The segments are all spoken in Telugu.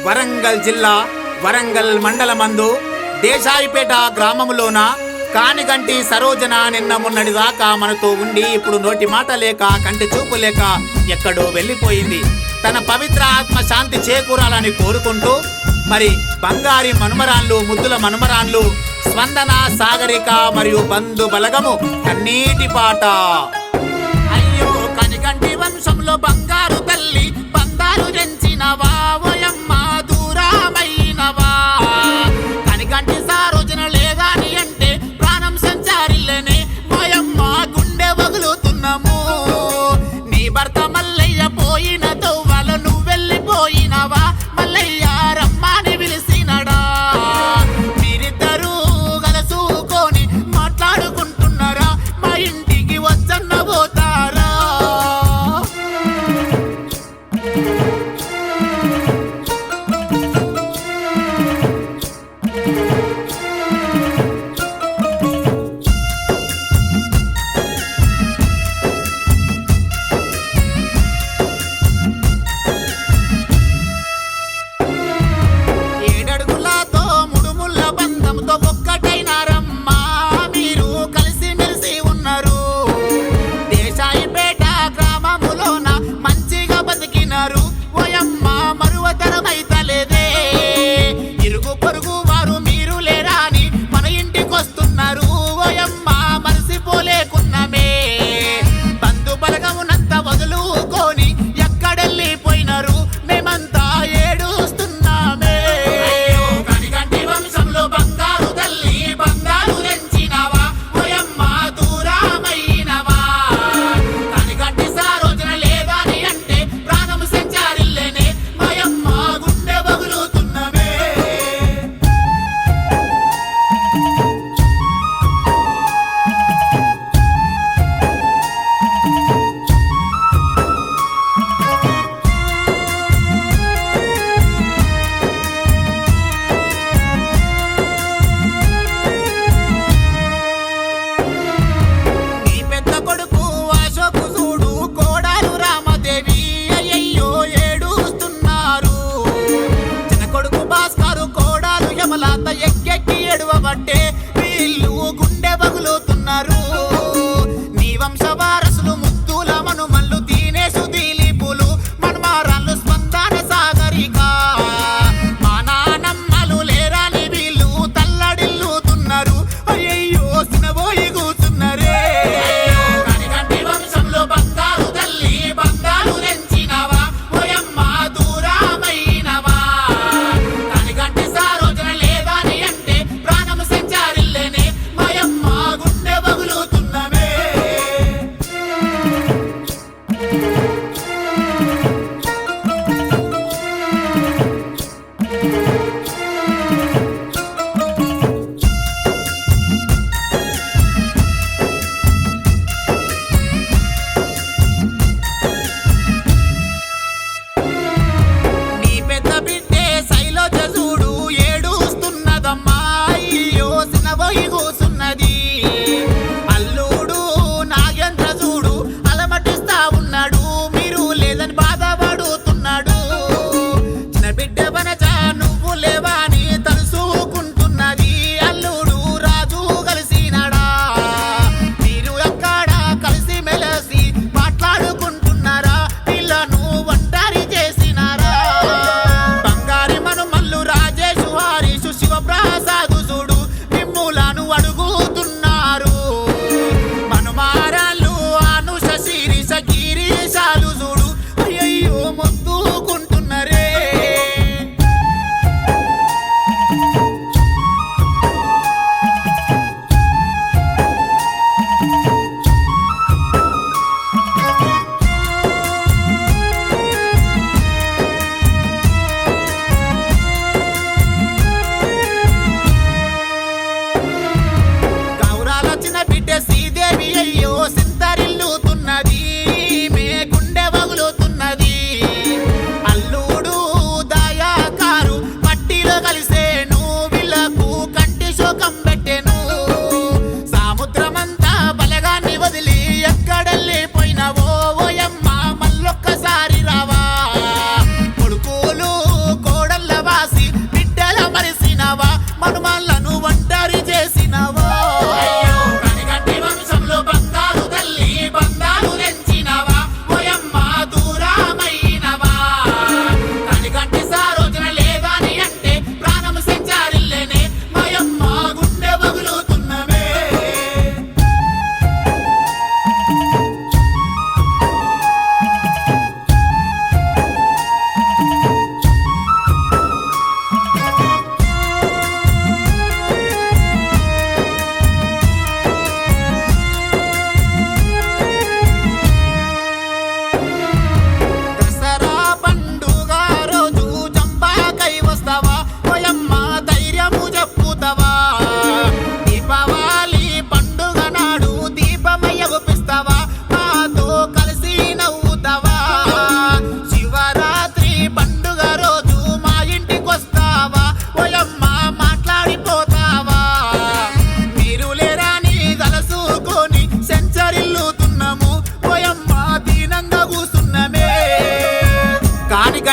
వరంగల్ జిల్లా వరంగల్ మండలమందు దేశాయిపేట గ్రామములోన కానిగంటి సరోజన నిన్న మొన్నటి దాకా మనతో ఉండి ఇప్పుడు నోటి మాట లేక కంటి చూపు లేక ఎక్కడో వెళ్ళిపోయింది. తన పవిత్ర ఆత్మ శాంతి చేకూరాలని కోరుకుంటూ మరి బంగారి మనుమరాన్లు ముద్దుల మనుమరాన్లు స్పందన సాగరిక మరియు బంధు బలగము కన్నీటి పాట. అయ్యో కనిగంటి వంశంలో బంగారు తల్లి బంగారు తెంచినవా ఓయమ్మ దూరమైనవా. కనిగంటి సరోజన లేదాని అంటే ప్రాణం సంచారిల్లనే ఓయమ్మ గుండె వగులుతున్నాము. నీ భర్త మల్లయ్య పోయిన తోవల నువ్వు వెళ్ళిపోయినవా మల్లయ్య రమ్మని పిలిచినడా. మీరిద్దరూ కలుసుకొని మాట్లాడుకుంటున్నారా మా ఇంటికి వచ్చన్న పోతారా. ఏడడుగులతో ముడుముళ్ళ బంధంతో ఒక్కటైనారమ్మా మీరు కలిసి మెలిసి ఉన్నారు. దేశాయిపేట గ్రామములోన మంచిగా బతికినారు ఓయమ్మ మరువతరమైతలేదే. ఇరుగు పొరుగు వారు మీరు లేరా అని మన ఇంటికొస్తున్నారు ఓయమ్మ మరిసిపోలేకున్నమే. బంధు బలగమునంత వదులుకొని ఎక్కడెళ్ళిపోయినారు మేమంతా ఏడుస్తున్నామే. కనిగంటి వంశంలో బంగారు తల్లి బంగారు తెంచినవా ఓయమ్మ దూరమైనవా. కనిగంటి సరోజన లేదని అంటే ప్రాణం సంచారిల్లనే ఓయమ్మ గుండె వగులుతున్నమే. నీ పెద్ద కొడుకు అశోకు చూడు కోడాలు రామదేవి అయ్యయ్యో ఏడుస్తున్నారు. చిన్న కొడుకు భాస్కరు కోడాలు యమలాత ఎక్కెక్కి ఏడువబట్టే వీళ్ళు గుండె పగులుతున్నారు. నీ వంశ వారసులు ముద్దుల మనుమల్లు దీనేశు దిలీపులు మన్మారాళ్ళు స్పందన సాగరిక మా నానమ్మలు లేరాని వీళ్ళు తల్లడిల్లుతున్నారు. అయ్యయ్యో సినబోయి కూతున్నరే. కనిగంటి వంశంలో బంగారు తల్లి బంగారు తెంచినవా ఓయమ్మ దూరమైనవా. కనిగంటి సరోజన లేదని అంటే ప్రాణం సంచారిల్లనే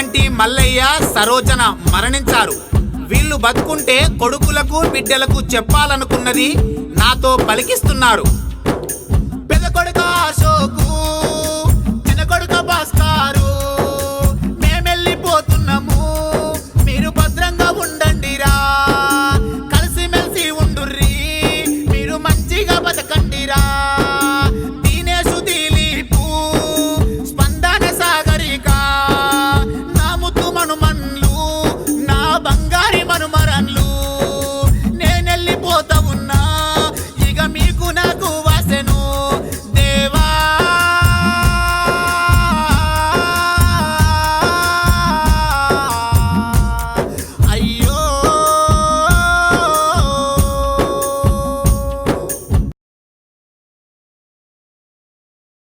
పోతుగంటి మల్లయ్య, సరోజన మరణించారు. వీళ్ళు బతుకుంటే కొడుకులకు బిడ్డలకు చెప్పాలనుకున్నది నాతో పలికిస్తున్నారు. పెద్ద కొడుక అశోకు